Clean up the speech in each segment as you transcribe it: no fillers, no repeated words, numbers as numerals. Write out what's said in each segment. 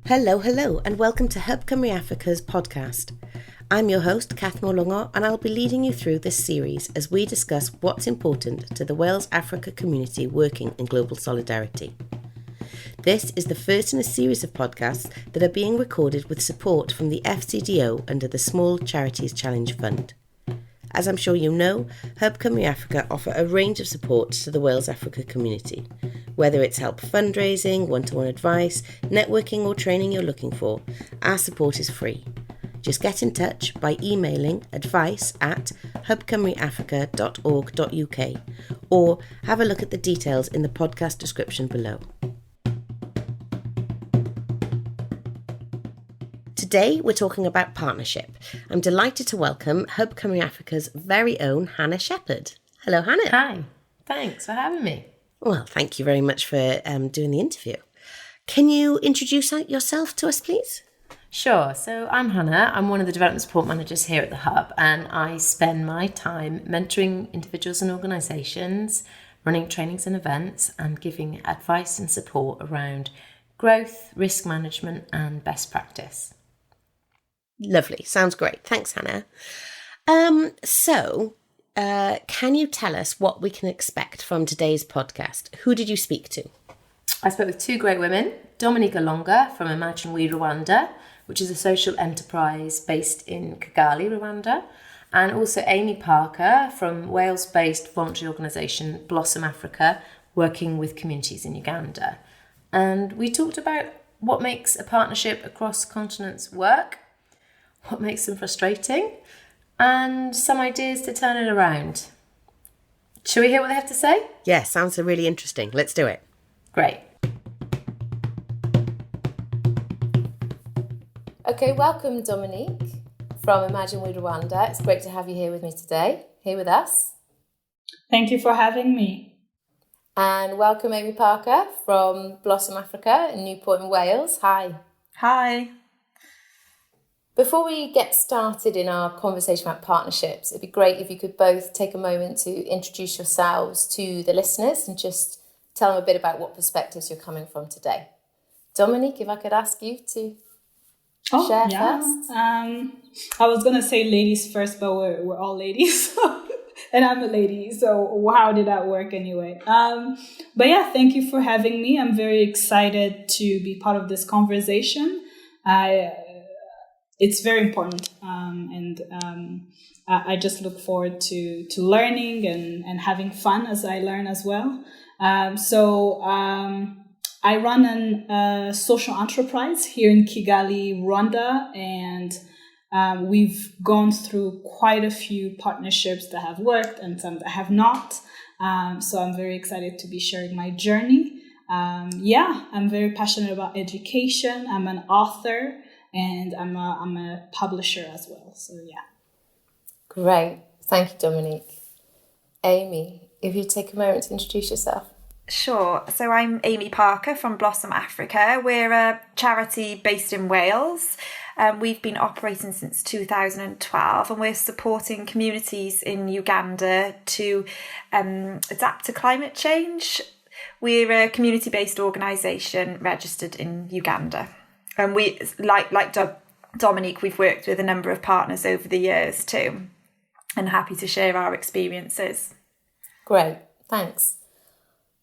Hello, and welcome to Hub Cymru Africa's podcast. I'm your host, Kath Morlongo, and I'll be leading you through this series as we discuss what's important to the Wales Africa community working in global solidarity. This is the first in a series of podcasts that are being recorded with support from the FCDO under the Small Charities Challenge Fund. As I'm sure you know, Hub Cymru Africa offer a range of support to the Wales Africa community. Whether it's help fundraising, one-to-one advice, networking or training you're looking for, our support is free. Just get in touch by emailing advice@hubcymruafrica.org.uk or have a look at the details in the podcast description below. Today we're talking about partnership. I'm delighted to welcome Hub Cymru Africa's very own Hannah Shepherd. Hello, Hannah. Hi, thanks for having me. Well, thank you very much for doing the interview. Can you introduce yourself to us, please? Sure. So I'm Hannah. I'm one of the development support managers here at the Hub, and I spend my time mentoring individuals and organisations, running trainings and events, and giving advice and support around growth, risk management, and best practice. Lovely. Sounds great. Thanks, Hannah. Can you tell us what we can expect from today's podcast? Who did you speak to? I spoke with two great women, Dominique Alonga from Imagine We Rwanda, which is a social enterprise based in Kigali, Rwanda, and also Amy Parker from Wales-based voluntary organisation Blossom Africa, working with communities in Uganda. And we talked about what makes a partnership across continents work, what makes them frustrating, and some ideas to turn it around. Shall we hear what they have to say? Yeah, sounds really interesting. Let's do it. Great. Okay, welcome Dominique from Imagine We Rwanda. It's great to have you here with me today, here with us. Thank you for having me. And welcome Amy Parker from Blossom Africa in Newport in Wales. Hi. Hi. Before we get started in our conversation about partnerships, it'd be great if you could both take a moment to introduce yourselves to the listeners and just tell them a bit about what perspectives you're coming from today. Dominique, if I could ask you to share first. I was going to say ladies first, but we're all ladies. And I'm a lady, so how did that work anyway? But yeah, thank you for having me. I'm very excited to be part of this conversation. It's very important, and I just look forward to learning and having fun as I learn as well. I run a social enterprise here in Kigali, Rwanda, and we've gone through quite a few partnerships that have worked and some that have not. So I'm very excited to be sharing my journey. I'm very passionate about education. I'm an author. And I'm a publisher as well. So, yeah. Great. Thank you, Dominique. Amy, if you take a moment to introduce yourself. Sure. So I'm Amy Parker from Blossom Africa. We're a charity based in Wales. We've been operating since 2012 and we're supporting communities in Uganda to adapt to climate change. We're a community-based organisation registered in Uganda. And we, like Dominique, we've worked with a number of partners over the years too, and happy to share our experiences. Great, thanks.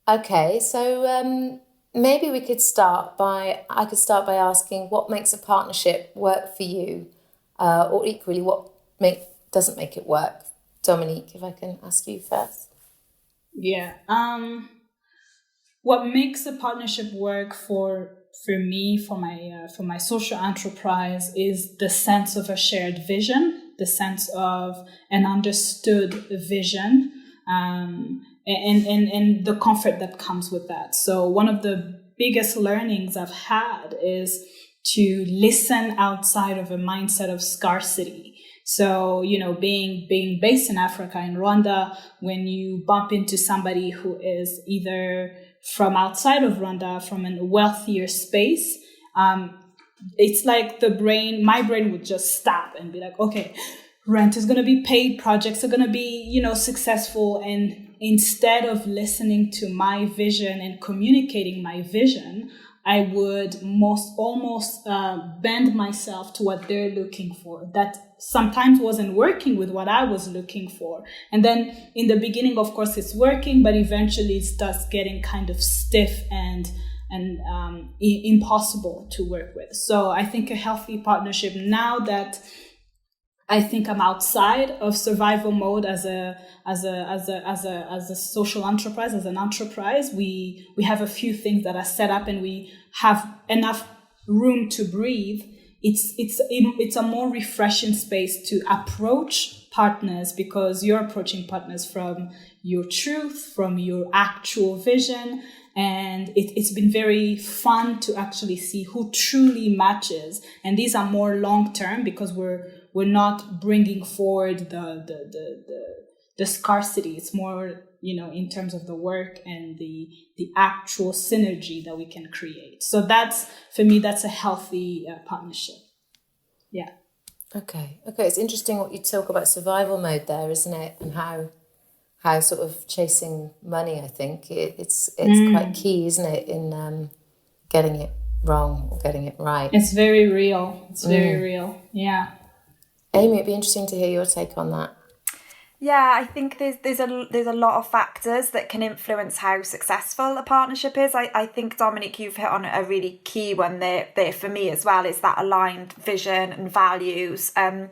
Okay, so maybe I could start by asking what makes a partnership work for you, or equally what doesn't make it work. Dominique, if I can ask you first. Yeah. What makes a partnership work for me, for my social enterprise, is the sense of a shared vision, the sense of an understood vision, and the comfort that comes with that. So one of the biggest learnings I've had is to listen outside of a mindset of scarcity. So, being based in Africa, in Rwanda, when you bump into somebody who is either from outside of Rwanda, from a wealthier space, it's like my brain would just stop and be like, okay, rent is going to be paid, projects are going to be, successful. And instead of listening to my vision and communicating my vision, I would almost bend myself to what they're looking for. That sometimes wasn't working with what I was looking for. And then in the beginning, of course, it's working, but eventually it starts getting kind of stiff and impossible to work with. So I think a healthy partnership, now that I think I'm outside of survival mode as a social enterprise, as an enterprise, we have a few things that are set up and we have enough room to breathe. It's a more refreshing space to approach partners, because you're approaching partners from your truth, from your actual vision. And it's been very fun to actually see who truly matches. And these are more long-term, because we're not bringing forward the scarcity. It's more, in terms of the work and the actual synergy that we can create. So that's, for me, that's a healthy partnership. Yeah. Okay. It's interesting what you talk about survival mode there, isn't it? And how sort of chasing money, I think it's quite key, isn't it, in getting it wrong or getting it right. It's very real. It's very real. Yeah. Amy, it'd be interesting to hear your take on that. Yeah, I think there's a lot of factors that can influence how successful a partnership is. I think, Dominic, you've hit on a really key one there for me as well, is that aligned vision and values. I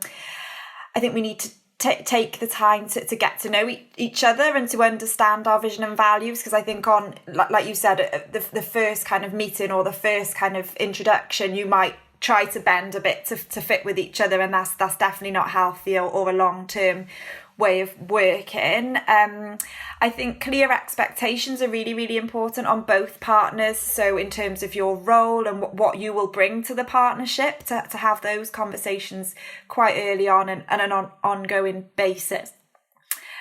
think we need to take the time to get to know each other and to understand our vision and values, because I think on, like you said, the first kind of meeting or the first kind of introduction, you might try to bend a bit to fit with each other, and that's definitely not healthy or a long-term way of working. I think clear expectations are really, really important on both partners. So in terms of your role and what you will bring to the partnership, to have those conversations quite early on and an ongoing basis.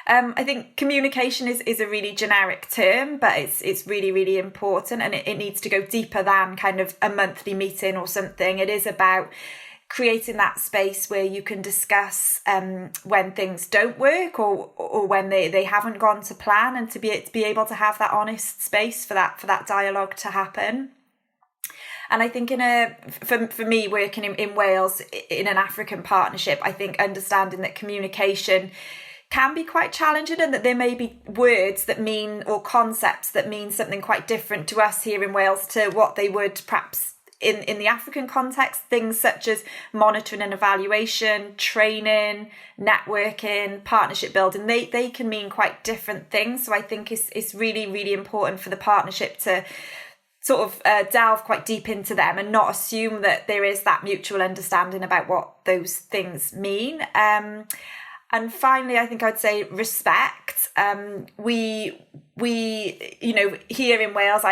I think communication is a really generic term, but it's really, really important, and it needs to go deeper than kind of a monthly meeting or something. It is about creating that space where you can discuss when things don't work or when they haven't gone to plan, and to be able to have that honest space for that dialogue to happen. And I think for me, working in Wales in an African partnership, I think understanding that communication can be quite challenging, and that there may be words that mean, or concepts that mean something quite different to us here in Wales to what they would perhaps in the African context. Things such as monitoring and evaluation, training, networking, partnership building, they can mean quite different things. So I think it's really, really important for the partnership to sort of delve quite deep into them and not assume that there is that mutual understanding about what those things mean. And finally, I think I'd say respect. We here in Wales,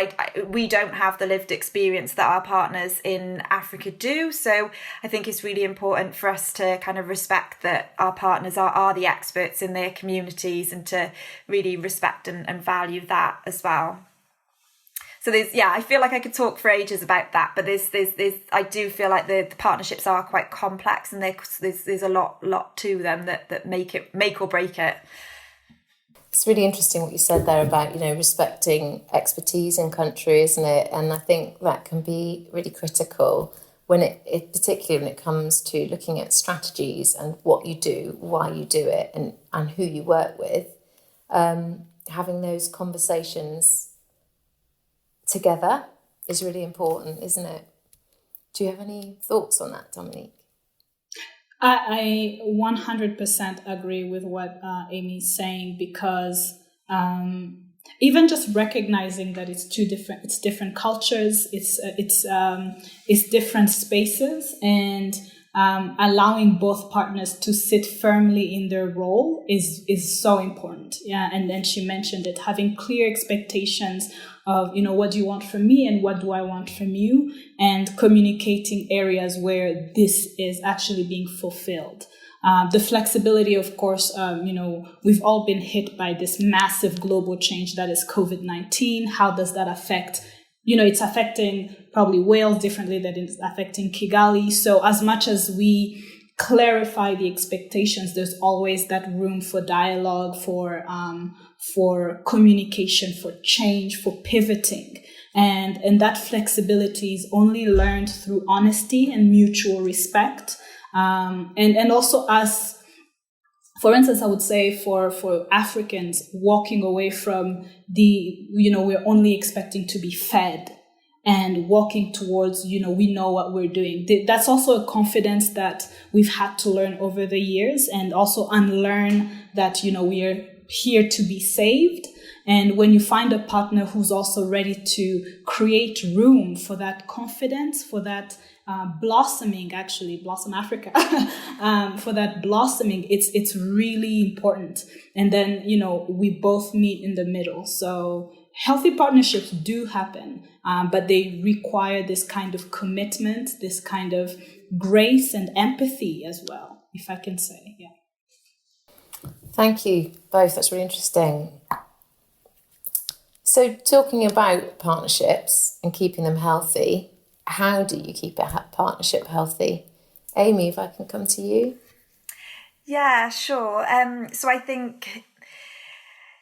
we don't have the lived experience that our partners in Africa do. So I think it's really important for us to kind of respect that our partners are the experts in their communities, and to really respect and value that as well. So I feel like I could talk for ages about that, but I do feel like the partnerships are quite complex, and there's a lot to them that make or break it. It's really interesting what you said there about, respecting expertise in country, isn't it? And I think that can be really critical when it particularly when it comes to looking at strategies and what you do, why you do it, and who you work with. Having those conversations together is really important, isn't it? Do you have any thoughts on that, Dominique? I 100% agree with what Amy's saying, because even just recognizing that it's different cultures, it's different spaces, and allowing both partners to sit firmly in their role is so important. Yeah, and then she mentioned it, having clear expectations of, what do you want from me and what do I want from you, and communicating areas where this is actually being fulfilled. The flexibility, of course, we've all been hit by this massive global change that is COVID-19. How does that affect, it's affecting probably Wales differently than it's affecting Kigali. So as much as we clarify the expectations, there's always that room for dialogue, for communication, for change, for pivoting. And that flexibility is only learned through honesty and mutual respect. And also us, for instance, I would say for Africans, walking away from we're only expecting to be fed, and walking towards, we know what we're doing. That's also a confidence that we've had to learn over the years, and also unlearn that, we are here to be saved. And when you find a partner who's also ready to create room for that confidence, for that blossoming, actually, Blossom Africa, for that blossoming, it's really important. And then, we both meet in the middle. So healthy partnerships do happen, but they require this kind of commitment, this kind of grace and empathy as well, if I can say, yeah. Thank you both. That's really interesting. So talking about partnerships and keeping them healthy, how do you keep a partnership healthy? Amy, if I can come to you. Yeah, sure. So I think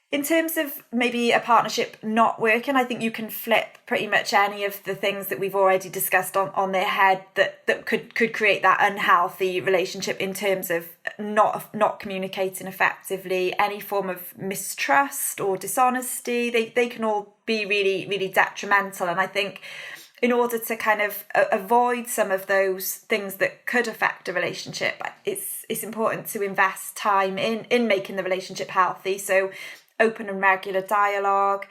in terms of maybe a partnership not working, I think you can flip pretty much any of the things that we've already discussed on their head that could create that unhealthy relationship, in terms of not communicating effectively, any form of mistrust or dishonesty. They can all be really, really detrimental. And I think in order to kind of avoid some of those things that could affect a relationship, it's important to invest time in making the relationship healthy. So open and regular dialogue,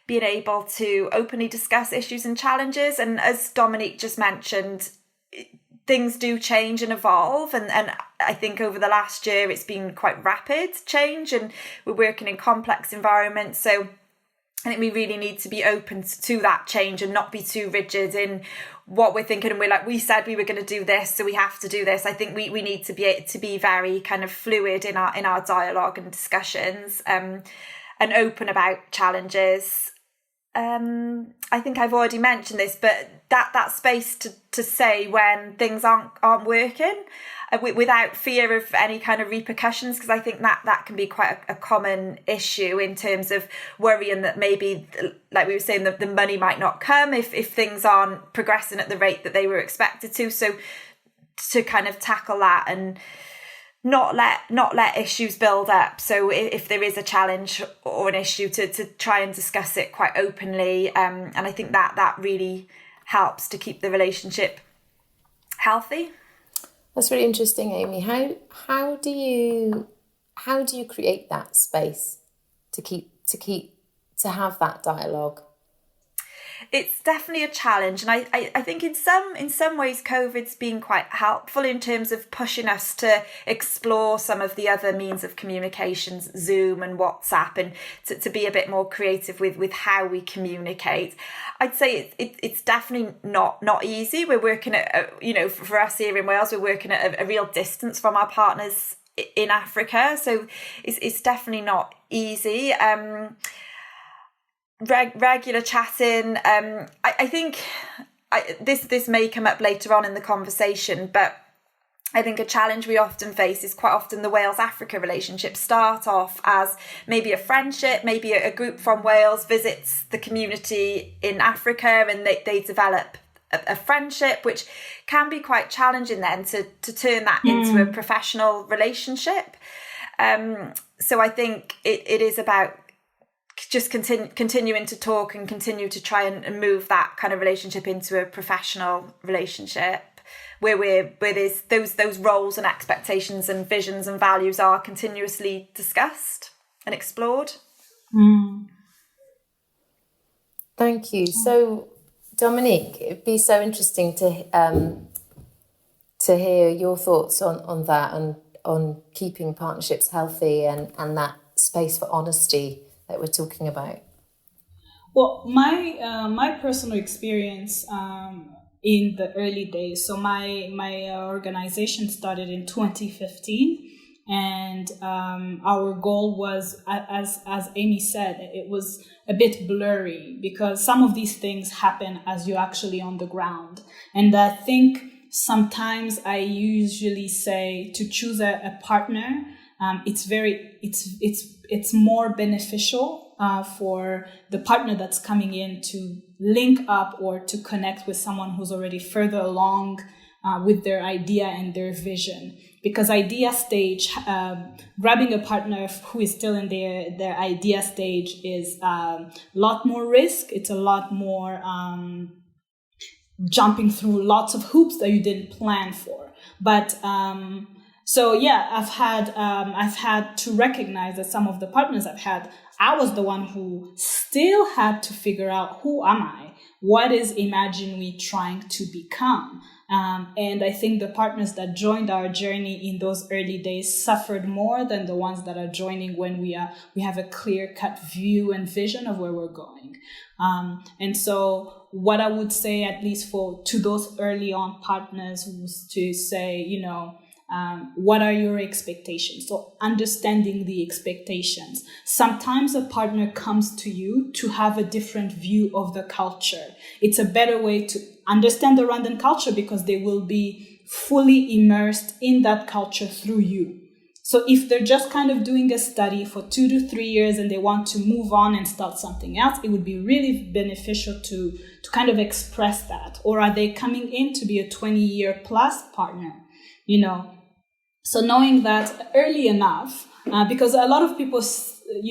being able to openly discuss issues and challenges. And as Dominique just mentioned, things do change and evolve. And I think over the last year, it's been quite rapid change, and we're working in complex environments. So I think we really need to be open to that change and not be too rigid in what we're thinking. And we're like, we said we were going to do this, so we have to do this. I think we need to be very kind of fluid in our dialogue and discussions, and open about challenges. I think I've already mentioned this, but that space to say when things aren't working, without fear of any kind of repercussions, because I think that can be quite a common issue, in terms of worrying that maybe, like we were saying, the money might not come if things aren't progressing at the rate that they were expected to. So to kind of tackle that and not let issues build up. So if there is a challenge or an issue, to try and discuss it quite openly. And I think that really helps to keep the relationship healthy. That's really interesting, Amy. How do you create that space to have that dialogue? It's definitely a challenge, and I think in some ways COVID's been quite helpful in terms of pushing us to explore some of the other means of communications, Zoom and WhatsApp, and to be a bit more creative with how we communicate. I'd say it's definitely not easy. We're working at, for us here in Wales, we're working at a real distance from our partners in Africa, so it's definitely not easy. Regular chatting. I think this may come up later on in the conversation, but I think a challenge we often face is quite often the Wales-Africa relationship start off as maybe a friendship, maybe a group from Wales visits the community in Africa, and they develop a friendship, which can be quite challenging then to turn that into a professional relationship. So I think it is about just continuing to talk and continue to try and move that kind of relationship into a professional relationship where there's those roles and expectations and visions and values are continuously discussed and explored. Thank you. So Dominique, it'd be so interesting to hear your thoughts on that, and on keeping partnerships healthy and that space for honesty that we're talking about. Well, my personal experience in the early days. So my organization started in 2015, and our goal was, as Amy said, it was a bit blurry because some of these things happen as you're actually on the ground. And I think sometimes I usually say to choose a partner. It's more beneficial for the partner that's coming in to link up or to connect with someone who's already further along with their idea and their vision. Because idea stage, grabbing a partner who is still in their idea stage is a lot more risk. It's a lot more jumping through lots of hoops that you didn't plan for. But so yeah, I've had to recognize that some of the partners I've had, I was the one who still had to figure out, who am I? What is Imagine We trying to become? And I think the partners that joined our journey in those early days suffered more than the ones that are joining when we have a clear-cut view and vision of where we're going. And so what I would say, at least to those early on partners, was to say, what are your expectations? So understanding the expectations. Sometimes a partner comes to you to have a different view of the culture. It's a better way to understand the Rwandan culture because they will be fully immersed in that culture through you. So if they're just kind of doing a study for 2 to 3 years and they want to move on and start something else, it would be really beneficial to kind of express that. Or are they coming in to be a 20-year plus partner? So knowing that early enough, because a lot of people,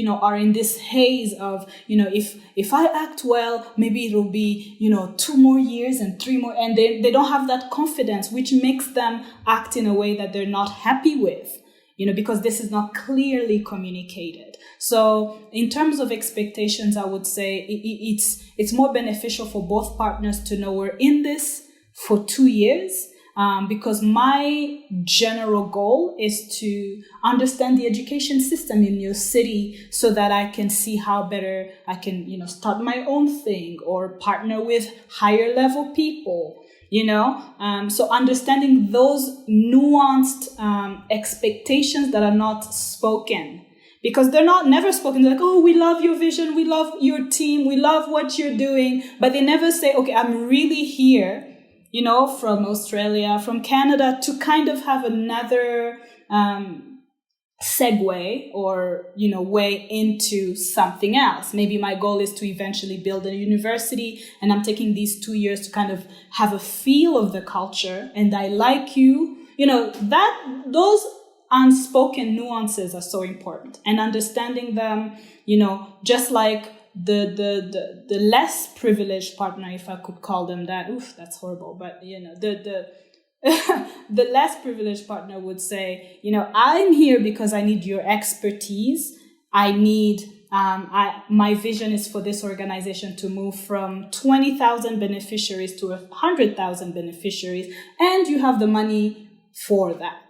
are in this haze of, if I act well, maybe it'll be, 2 more years and 3 more, and they don't have that confidence, which makes them act in a way that they're not happy with, because this is not clearly communicated. So in terms of expectations, I would say it's more beneficial for both partners to know we're in this for 2 years. Because my general goal is to understand the education system in your city so that I can see how better I can, start my own thing or partner with higher level people, So understanding those nuanced expectations that are not spoken. Because they're never spoken. They're like, oh, we love your vision. We love your team. We love what you're doing. But they never say, okay, I'm really here, from Australia, from Canada, to kind of have another segue or, way into something else. Maybe my goal is to eventually build a university, and I'm taking these 2 years to kind of have a feel of the culture, and I like you. Those unspoken nuances are so important, and understanding them, just like the less privileged partner, if I could call them that. Oof, that's horrible. But, the less privileged partner would say, I'm here because I need your expertise. I need, my vision is for this organization to move from 20,000 beneficiaries to 100,000 beneficiaries. And you have the money for that.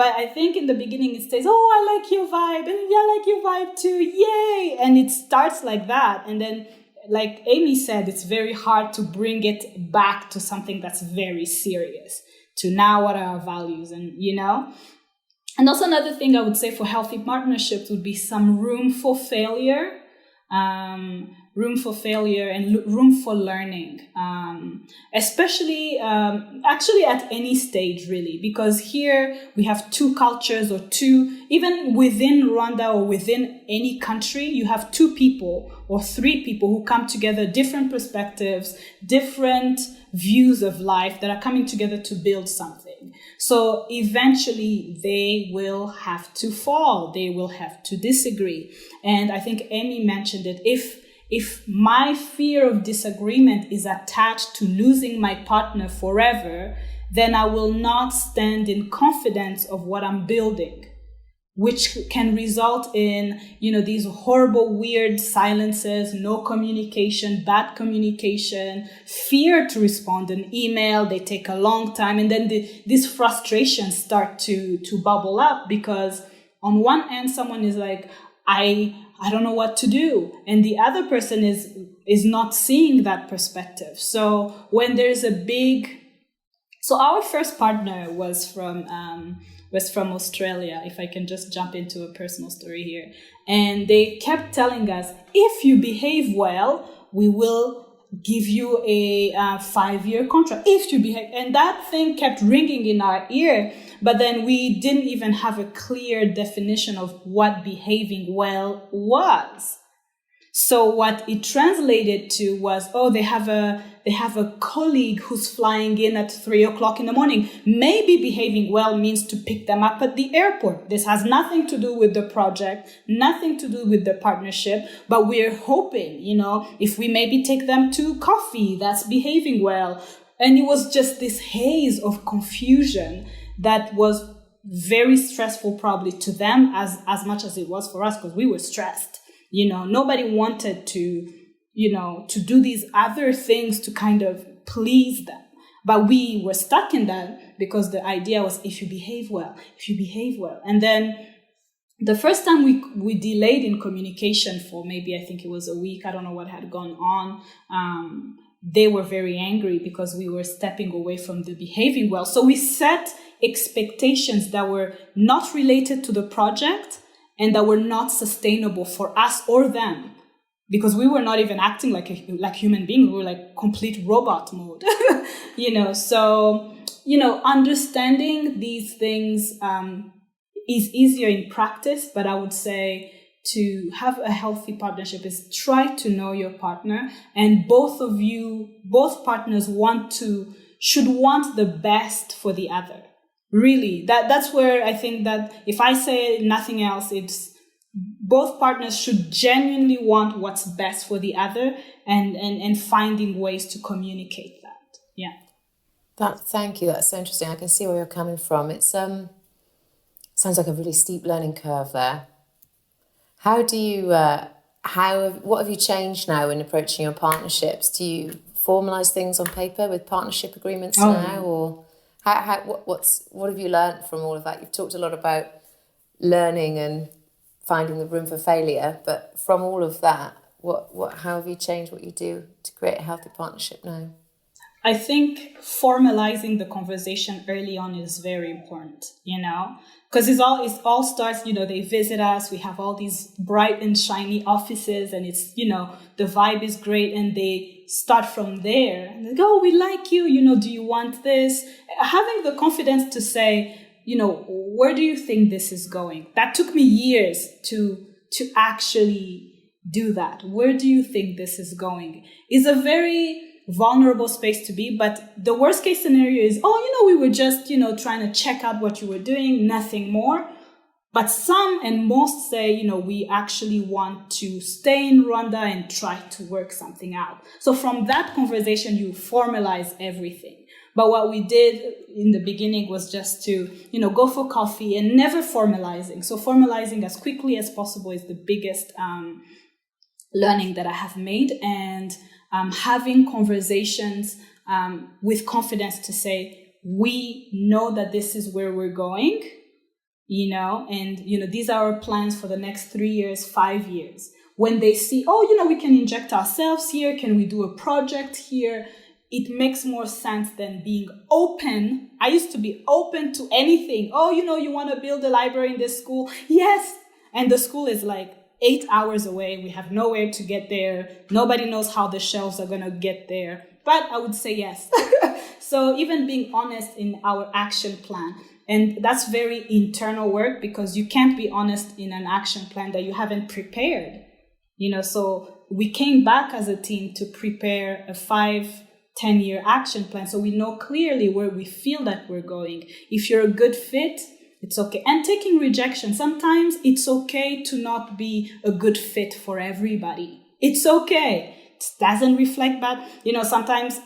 But I think in the beginning it says, oh, I like your vibe, and yeah, I like your vibe too, yay! And it starts like that. And then, like Amy said, it's very hard to bring it back to something that's very serious, to now what are our values, and, And also another thing I would say for healthy partnerships would be some room for failure. And room for learning, especially actually at any stage, really, because here we have 2 cultures or 2, even within Rwanda or within any country, you have 2 people or 3 people who come together, different perspectives, different views of life that are coming together to build something. So eventually they will have to fall. They will have to disagree. And I think Amy mentioned it. If my fear of disagreement is attached to losing my partner forever, then I will not stand in confidence of what I'm building, which can result in, these horrible, weird silences, no communication, bad communication, fear to respond an email. They take a long time. And then these frustrations start to bubble up because on one end, someone is like, I don't know what to do. And the other person is not seeing that perspective. So when there's so our first partner was from Australia, if I can just jump into a personal story here. And they kept telling us, if you behave well, we will give you a 5-year contract if you behave. And that thing kept ringing in our ear. But then we didn't even have a clear definition of what behaving well was. So what it translated to was, they have a colleague who's flying in at 3:00 in the morning. Maybe behaving well means to pick them up at the airport. This has nothing to do with the project, nothing to do with the partnership, but we're hoping, if we maybe take them to coffee, that's behaving well. And it was just this haze of confusion that was very stressful probably to them as much as it was for us, because we were stressed. Nobody wanted to do these other things to kind of please them. But we were stuck in that because the idea was if you behave well. And then the first time we delayed in communication for maybe, I think it was a week, I don't know what had gone on. They were very angry because we were stepping away from the behaving well. So we set expectations that were not related to the project and that were not sustainable for us or them, because we were not even acting like human beings. We were like complete robot mode, So, understanding these things is easier in practice, but I would say to have a healthy partnership is try to know your partner, and both partners should want the best for the other. Really, that's where I think that if I say nothing else, it's both partners should genuinely want what's best for the other and finding ways to communicate that. Yeah. Thank you. That's so interesting. I can see where you're coming from. It's sounds like a really steep learning curve there. How do you what have you changed now in approaching your partnerships? Do you formalize things on paper with partnership agreements now, or what have you learned from all of that? You've talked a lot about learning and finding the room for failure, but from all of that, how have you changed what you do to create a healthy partnership now? I think formalizing the conversation early on is very important, because it all starts, they visit us, we have all these bright and shiny offices, and it's, the vibe is great, and they start from there. And they go, we like you, do you want this? Having the confidence to say, where do you think this is going? That took me years to actually do that. Where do you think this is going? Is a very vulnerable space to be, but the worst case scenario is, we were just, trying to check out what you were doing, nothing more. But some and most say, we actually want to stay in Rwanda and try to work something out. So from that conversation, you formalize everything. But what we did in the beginning was just to, go for coffee and never formalizing. So formalizing as quickly as possible is the biggest learning that I have made. And having conversations with confidence to say, we know that this is where we're going, and, these are our plans for the next 3 years, 5 years. When they see, we can inject ourselves here, can we do a project here? It makes more sense than being open. I used to be open to anything. You want to build a library in this school? Yes. And the school is like 8 hours away. We have nowhere to get there. Nobody knows how the shelves are going to get there. But I would say yes. So even being honest in our action plan. And that's very internal work, because you can't be honest in an action plan that you haven't prepared. So we came back as a team to prepare a 5-10-year action plan. So we know clearly where we feel that we're going. If you're a good fit, it's okay. And taking rejection. Sometimes it's okay to not be a good fit for everybody. It's okay. It doesn't reflect bad. Sometimes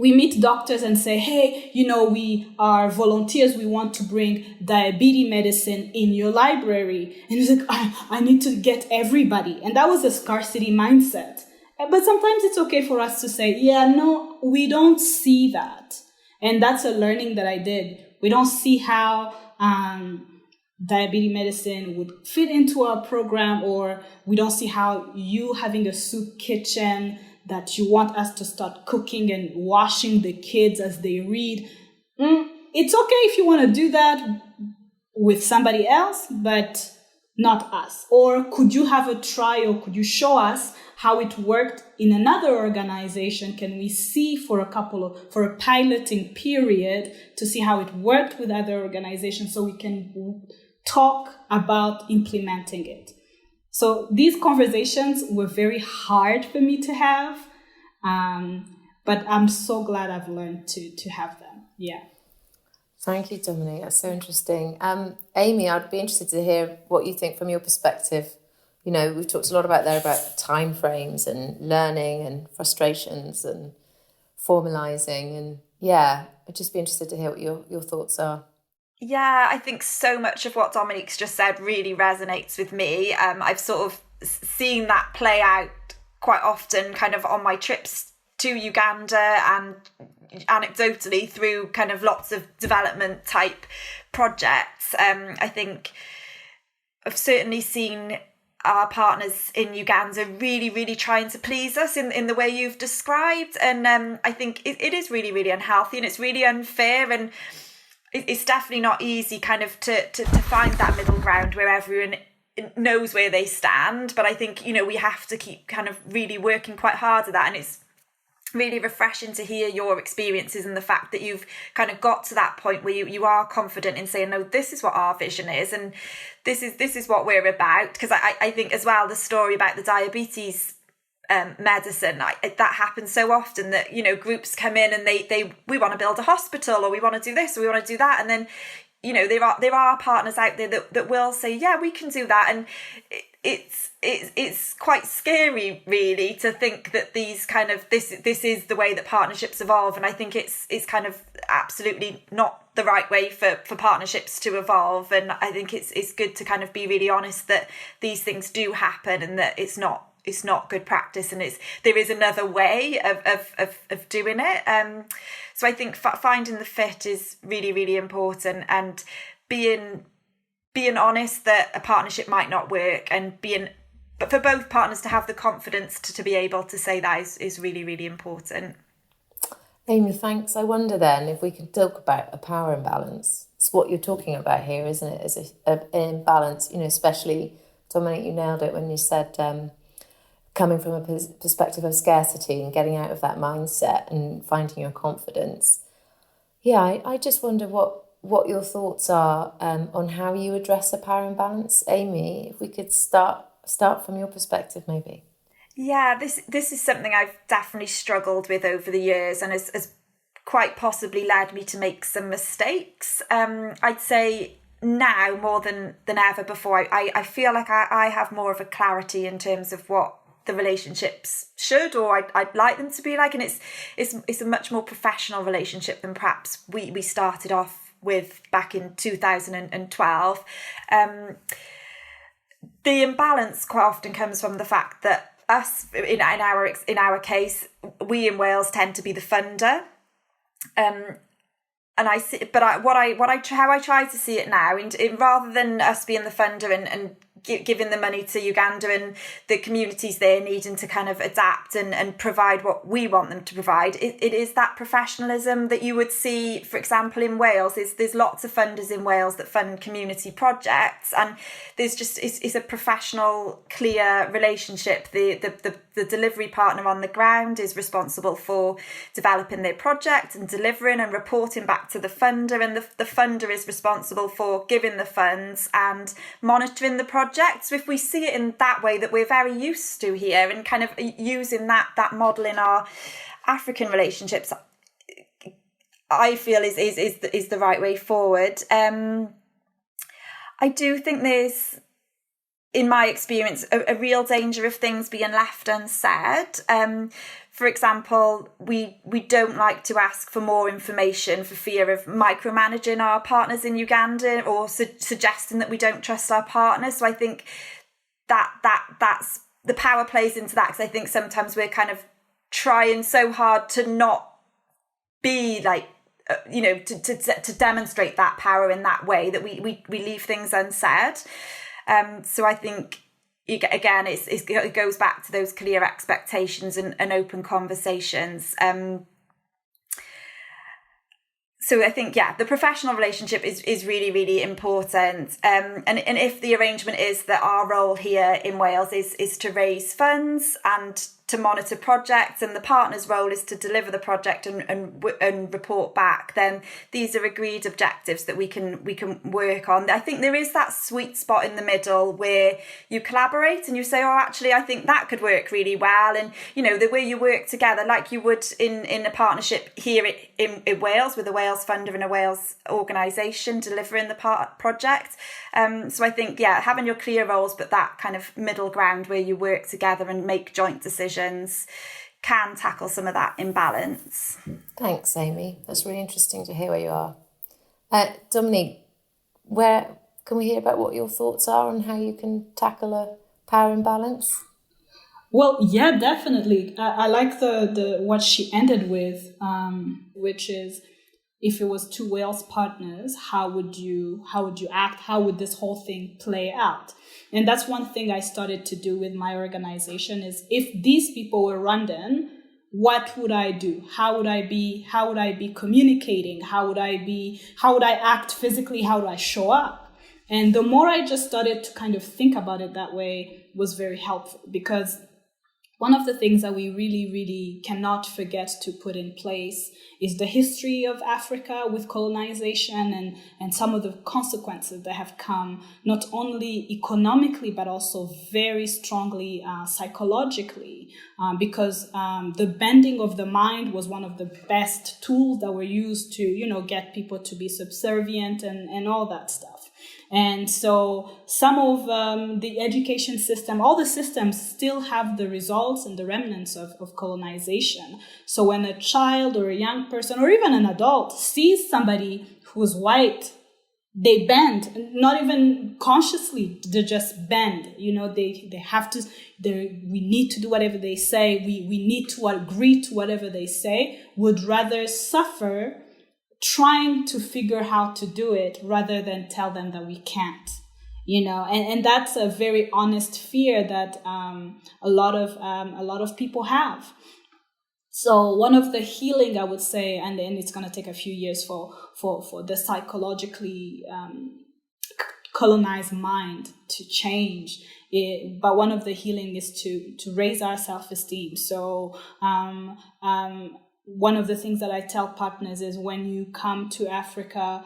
we meet doctors and say, hey, we are volunteers. We want to bring diabetes medicine in your library. And it's like, I need to get everybody. And that was a scarcity mindset. But sometimes it's okay for us to say, no, we don't see that. And that's a learning that I did. We don't see how diabetes medicine would fit into our program, or we don't see how you having a soup kitchen that you want us to start cooking and washing the kids as they read. It's okay if you want to do that with somebody else, but not us? Or could you have a trial? Could you show us how it worked in another organization? Can we see for a piloting period to see how it worked with other organizations so we can talk about implementing it? So these conversations were very hard for me to have, but I'm so glad I've learned to have them. Yeah. Thank you, Dominique. That's so interesting. Amy, I'd be interested to hear what you think from your perspective. You know, we've talked a lot about timeframes and learning and frustrations and formalising. And yeah, I'd just be interested to hear what your thoughts are. Yeah, I think so much of what Dominique's just said really resonates with me. I've sort of seen that play out quite often kind of on my trips to Uganda and anecdotally through kind of lots of development type projects. I think I've certainly seen our partners in Uganda really, really trying to please us in the way you've described. And I think it is really, really unhealthy and it's really unfair. And it's definitely not easy kind of to find that middle ground where everyone knows where they stand. But I think, you know, we have to keep kind of really working quite hard at that. And it's really refreshing to hear your experiences and the fact that you've kind of got to that point where you are confident in saying, no, this is what our vision is and this is what we're about. Because I think as well, the story about the diabetes medicine, that happens so often that, you know, groups come in and we want to build a hospital or we want to do this or we want to do that. And then, you know, there are partners out there that will say, yeah, we can do that. And it's quite scary really to think that these kind of this is the way that partnerships evolve. And I think it's kind of absolutely not the right way for partnerships to evolve. And I think it's good to kind of be really honest that these things do happen and that it's not good practice and there is another way of doing it. So I think finding the fit is really, really important, and being honest that a partnership might not work, and but for both partners to have the confidence to be able to say that is really, really important. Amy, thanks. I wonder then if we can talk about a power imbalance. It's what you're talking about here, isn't it? Is an imbalance, you know, especially, Dominique, you nailed it when you said coming from a perspective of scarcity and getting out of that mindset and finding your confidence. Yeah, I just wonder what your thoughts are on how you address a power imbalance. Amy, if we could start from your perspective, maybe. Yeah, this is something I've definitely struggled with over the years and has quite possibly led me to make some mistakes. I'd say now more than ever before, I feel like I have more of a clarity in terms of what the relationships should or I'd like them to be like, and it's a much more professional relationship than perhaps we started off with back in 2012. The imbalance quite often comes from the fact that us in our case, we in Wales tend to be the funder, and I see, but how I try to see it now, in rather than us being the funder and giving the money to Uganda and the communities there needing to kind of adapt and provide what we want them to provide, it is that professionalism that you would see, for example, in Wales. There's lots of funders in Wales that fund community projects, and there's just it's a professional, clear relationship. The delivery partner on the ground is responsible for developing their project and delivering and reporting back to the funder, and the funder is responsible for giving the funds and monitoring the project. So if we see it in that way that we're very used to here, and kind of using that model in our African relationships, I feel is the right way forward. I do think there's, in my experience, a real danger of things being left unsaid. For example, we don't like to ask for more information for fear of micromanaging our partners in Uganda or suggesting that we don't trust our partners. So I think that's the power plays into that, because I think sometimes we're kind of trying so hard to not be like, to demonstrate that power in that way that we leave things unsaid. So I think, again, it goes back to those clear expectations and open conversations. So I think, the professional relationship is really, really important. And if the arrangement is that our role here in Wales is to raise funds and to monitor projects, and the partner's role is to deliver the project and report back, then these are agreed objectives that we can work on. I think there is that sweet spot in the middle where you collaborate and you say, oh, actually, I think that could work really well. And, the way you work together, like you would in a partnership here in Wales with a Wales funder and a Wales organisation delivering the project. So I think, having your clear roles, but that kind of middle ground where you work together and make joint decisions can tackle some of that imbalance. Thanks, Amy. That's really interesting to hear where you are. Dominique, where can we hear about what your thoughts are on how you can tackle a power imbalance? Well, yeah, definitely. I like the what she ended with, which is, if it was two Wales partners, how would you act? How would this whole thing play out? And that's one thing I started to do with my organization is, if these people were Rwandan, what would I do? How would I be communicating? How would I act physically? How would I show up? And the more I just started to kind of think about it that way was very helpful, because one of the things that we really, really cannot forget to put in place is the history of Africa with colonization and some of the consequences that have come, not only economically, but also very strongly psychologically, because the bending of the mind was one of the best tools that were used to, get people to be subservient and all that stuff. And so some of the education system, all the systems still have the results and the remnants of colonization. So when a child or a young person or even an adult sees somebody who's white, they bend, not even consciously, they just bend. They have to, we need to do whatever they say. We need to agree to whatever they say, would rather suffer trying to figure how to do it rather than tell them that we can't, and that's a very honest fear that a lot of people have. So one of the healing, I would say, and it's going to take a few years for the psychologically colonized mind to change. But one of the healing is to raise our self-esteem. So one of the things that I tell partners is, when you come to Africa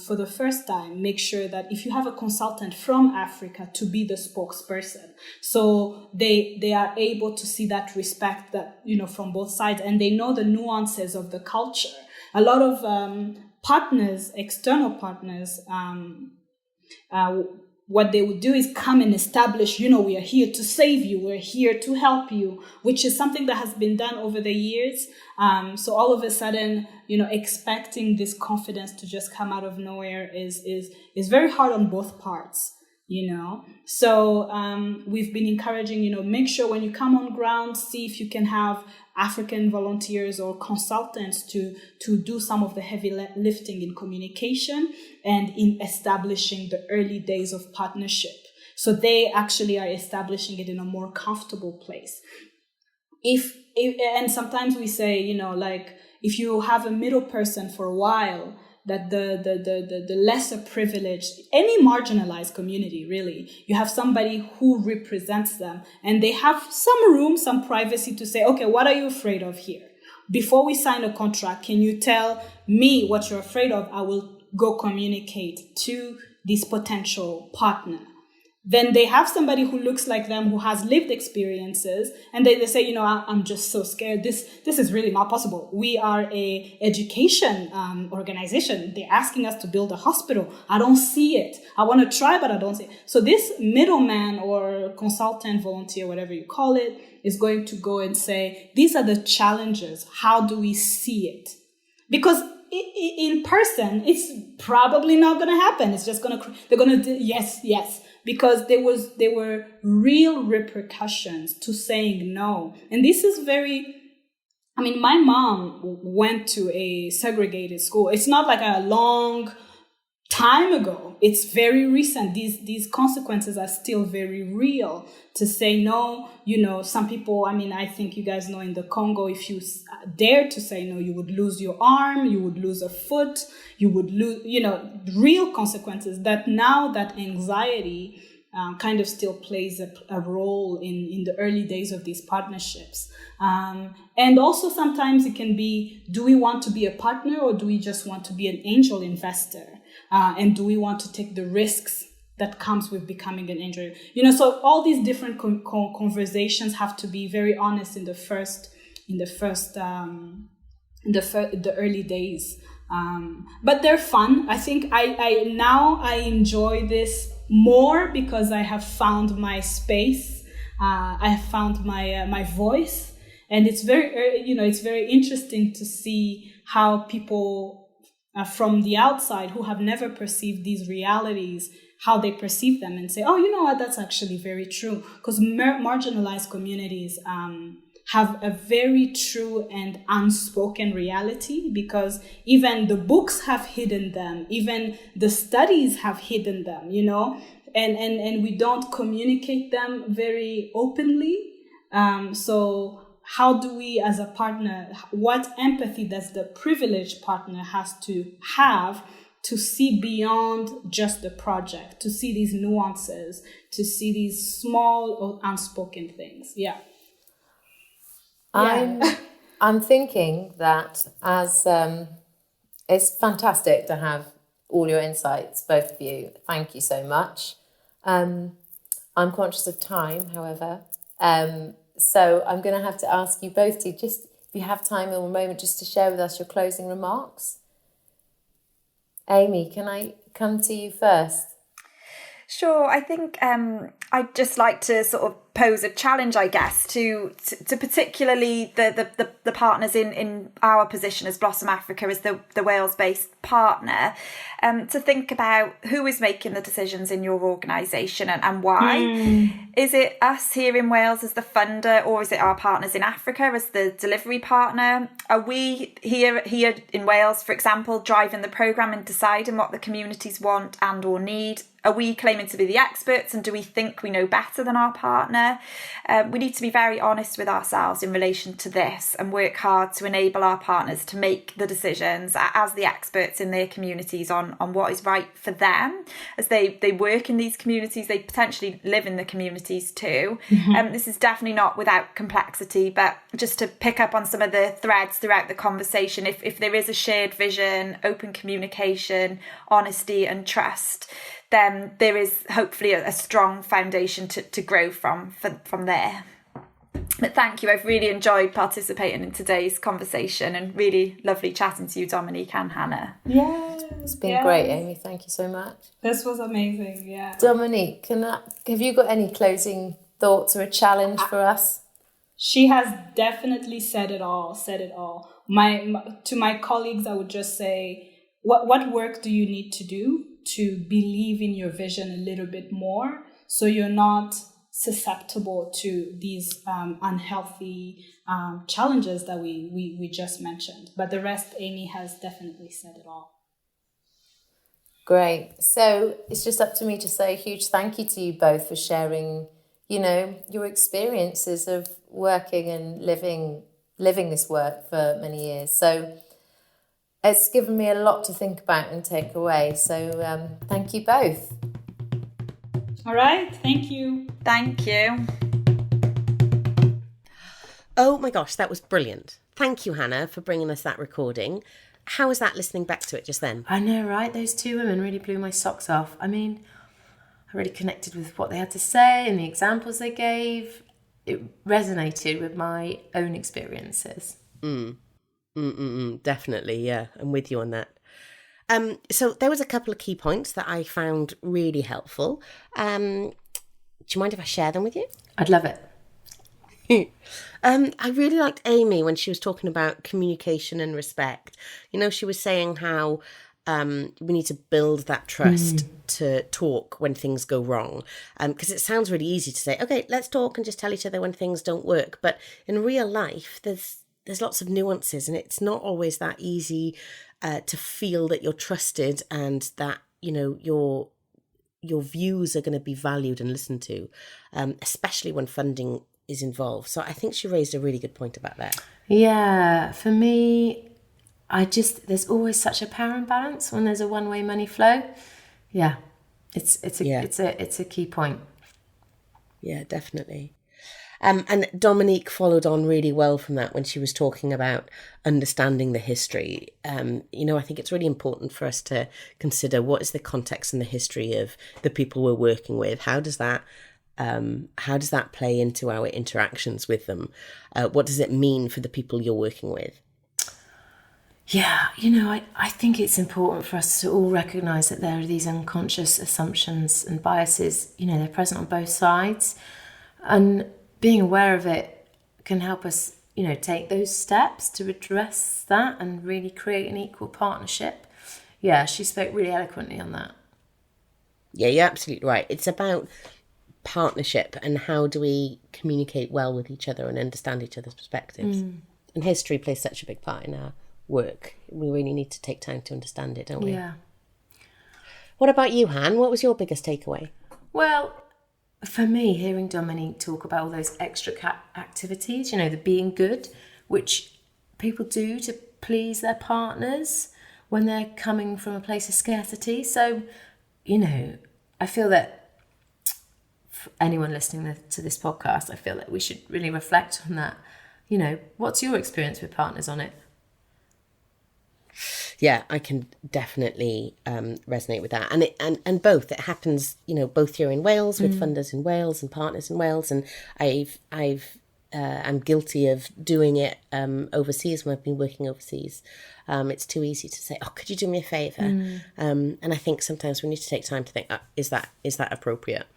for the first time, make sure that if you have a consultant from Africa, to be the spokesperson. So they are able to see that respect that, from both sides, and they know the nuances of the culture. A lot of partners, external partners, what they would do is come and establish, we are here to save you, we're here to help you, which is something that has been done over the years. So all of a sudden, expecting this confidence to just come out of nowhere is very hard on both parts, So we've been encouraging, make sure when you come on ground, see if you can have African volunteers or consultants to do some of the heavy lifting in communication and in establishing the early days of partnership. So they actually are establishing it in a more comfortable place. And sometimes we say, if you have a middle person for a while, that the lesser privileged, any marginalized community, really, you have somebody who represents them, and they have some room, some privacy to say, okay, what are you afraid of here? Before we sign a contract, can you tell me what you're afraid of? I will go communicate to this potential partner. Then they have somebody who looks like them, who has lived experiences, and they say, I'm just so scared. This is really not possible. We are a education organization. They're asking us to build a hospital. I don't see it. I want to try, but I don't see it. So this middleman or consultant, volunteer, whatever you call it, is going to go and say, these are the challenges. How do we see it? Because in person, it's probably not going to happen. It's just they're going to do yes. Because there were real repercussions to saying no. And this is my mom went to a segregated school. It's not like a long time ago. It's very recent. These consequences are still very real. To say no, some people, I think you guys know in the Congo, if you dare to say no, you would lose your arm, you would lose a foot, you would lose, real consequences. That now that anxiety kind of still plays a role in the early days of these partnerships. And also sometimes it can be, do we want to be a partner or do we just want to be an angel investor? And do we want to take the risks that comes with becoming an angel? So all these different conversations have to be very honest in the early days. But they're fun. I think I enjoy this more because I have found my space. I have found my voice, and it's very interesting to see how people from the outside who have never perceived these realities, how they perceive them and say, oh, you know what, that's actually very true. Because marginalized communities have a very true and unspoken reality, because even the books have hidden them, even the studies have hidden them, and we don't communicate them very openly. So how do we as a partner, what empathy does the privileged partner has to have to see beyond just the project, to see these nuances, to see these small or unspoken things? Yeah. I'm thinking that as it's fantastic to have all your insights, both of you. Thank you so much. I'm conscious of time, however. So I'm going to have to ask you both to just, if you have time in a moment, just to share with us your closing remarks. Amy, can I come to you first? Sure. I think I'd just like to sort of pose a challenge, I guess, to particularly the partners in our position as Blossom Africa, as the Wales-based partner, to think about who is making the decisions in your organisation and why. Is it us here in Wales as the funder, or is it our partners in Africa as the delivery partner? Are we here in Wales, for example, driving the programme and deciding what the communities want and or need? Are we claiming to be the experts, and do we think we know better than our partner? We need to be very honest with ourselves in relation to this and work hard to enable our partners to make the decisions as the experts in their communities on what is right for them. As they work in these communities, they potentially live in the communities too. This is definitely not without complexity, but just to pick up on some of the threads throughout the conversation, if there is a shared vision, open communication, honesty and trust, then there is hopefully a strong foundation to grow from there. But thank you. I've really enjoyed participating in today's conversation, and really lovely chatting to you, Dominique and Hannah. Yeah, it's been great, Amy. Thank you so much. This was amazing. Yeah, Dominique, have you got any closing thoughts or a challenge for us? She has definitely said it all. To my colleagues, I would just say, what work do you need to do to believe in your vision a little bit more, so you're not susceptible to these unhealthy challenges that we just mentioned. But the rest, Amy has definitely said it all. Great. So it's just up to me to say a huge thank you to you both for sharing, your experiences of working and living this work for many years. So it's given me a lot to think about and take away. So thank you both. All right. Thank you. Thank you. Oh my gosh, that was brilliant. Thank you, Hannah, for bringing us that recording. How was that listening back to it just then? I know, right? Those two women really blew my socks off. I mean, I really connected with what they had to say and the examples they gave. It resonated with my own experiences. Definitely, yeah. I'm with you on that. So there was a couple of key points that I found really helpful. Do you mind if I share them with you? I'd love it. I really liked Amy when she was talking about communication and respect. She was saying how we need to build that trust to talk when things go wrong. Because it sounds really easy to say, okay, let's talk and just tell each other when things don't work. But in real life, there's lots of nuances, and it's not always that easy to feel that you're trusted and that you know, your views are going to be valued and listened to, especially when funding is involved. So I think she raised a really good point about that. Yeah, for me, there's always such a power imbalance when there's a one-way money flow. Yeah, it's a key point. Yeah, definitely. And Dominique followed on really well from that when she was talking about understanding the history. You know, I think it's really important for us to consider what is the context and the history of the people we're working with. How does that play into our interactions with them? What does it mean for the people you're working with? Yeah, you know, I think it's important for us to all recognise that there are these unconscious assumptions and biases, you know, they're present on both sides. And being aware of it can help us, you know, take those steps to address that and really create an equal partnership. Yeah, she spoke really eloquently on that. Yeah, you're absolutely right. It's about partnership and how do we communicate well with each other and understand each other's perspectives. And history plays such a big part in our work. We really need to take time to understand it, don't we? Yeah. What about you, Han? What was your biggest takeaway? Well, for me, hearing Dominique talk about all those extra activities, you know, the being good, which people do to please their partners when they're coming from a place of scarcity. So, you know, I feel that for anyone listening to this podcast, I feel that we should really reflect on that. You know, what's your experience with partners on it? Yeah, I can definitely resonate with that, and both. It happens, you know, both here in Wales with funders in Wales and partners in Wales, and I'm guilty of doing it overseas when I've been working overseas. It's too easy to say, "Oh, could you do me a favour?" And I think sometimes we need to take time to think, is that appropriate?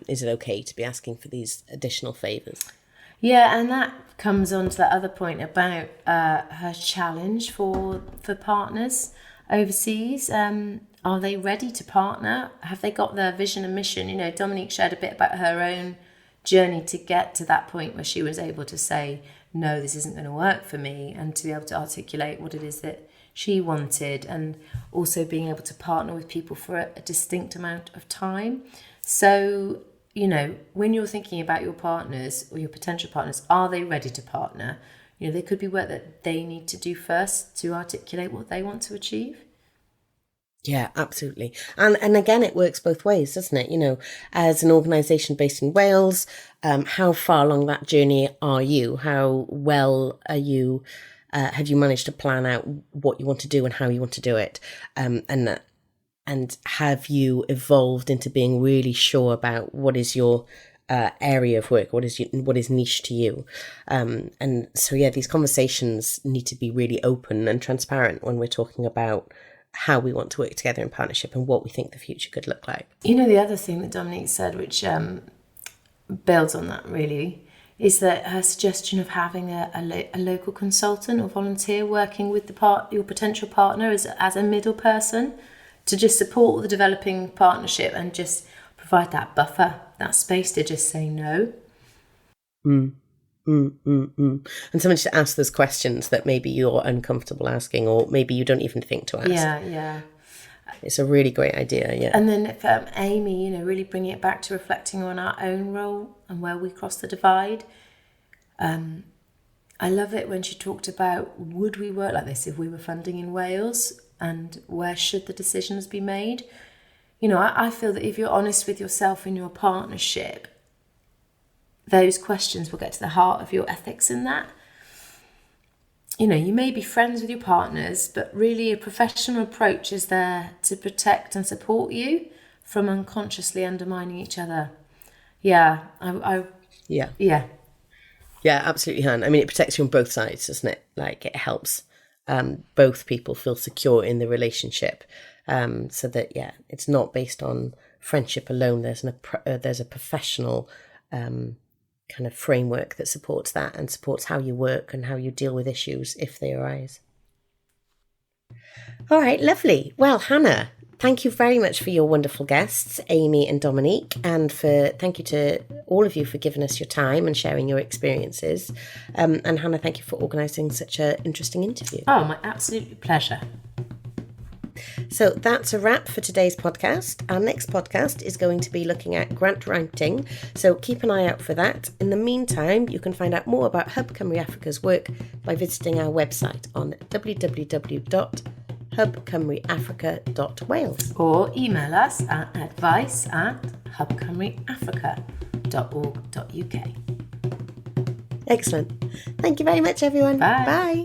Is it okay to be asking for these additional favours? Yeah, and that comes on to that other point about her challenge for partners overseas. Are they ready to partner? Have they got their vision and mission? You know, Dominique shared a bit about her own journey to get to that point where she was able to say, no, this isn't going to work for me, and to be able to articulate what it is that she wanted, and also being able to partner with people for a distinct amount of time. So, you know, when you're thinking about your partners or your potential partners, are they ready to partner? You know, there could be work that they need to do first to articulate what they want to achieve. Yeah, absolutely. And again, it works both ways, doesn't it? You know, as an organisation based in Wales, how far along that journey are you? How well are you? Have you managed to plan out what you want to do and how you want to do it? And have you evolved into being really sure about what is your area of work, what is niche to you? And so, yeah, these conversations need to be really open and transparent when we're talking about how we want to work together in partnership and what we think the future could look like. You know, the other thing that Dominique said, which builds on that really, is that her suggestion of having a local consultant or volunteer working with your potential partner as a middle person, to just support the developing partnership and just provide that buffer, that space to just say no. And someone to ask those questions that maybe you're uncomfortable asking, or maybe you don't even think to ask. Yeah. It's a really great idea, yeah. And then for Amy, you know, really bringing it back to reflecting on our own role and where we cross the divide. I love it when she talked about, would we work like this if we were funding in Wales? And where should the decisions be made? You know, I feel that if you're honest with yourself in your partnership, those questions will get to the heart of your ethics in that. You know, you may be friends with your partners, but really a professional approach is there to protect and support you from unconsciously undermining each other. Yeah, Yeah, absolutely, Han. I mean, it protects you on both sides, doesn't it? Like, it helps both people feel secure in the relationship, so that, yeah, it's not based on friendship alone. There's a professional kind of framework that supports that and supports how you work and how you deal with issues if they arise. All right, lovely. Well, Hannah, thank you very much for your wonderful guests, Amy and Dominique, and thank you to all of you for giving us your time and sharing your experiences. And Hannah, thank you for organising such an interesting interview. Oh, my absolute pleasure. So that's a wrap for today's podcast. Our next podcast is going to be looking at grant writing, so keep an eye out for that. In the meantime, you can find out more about Hub Cymru Africa's work by visiting our website on www.hubcymruafrica.wales. Or email us at advice@hubcymruafrica.org.uk. Excellent. Thank you very much, everyone. Bye. Bye.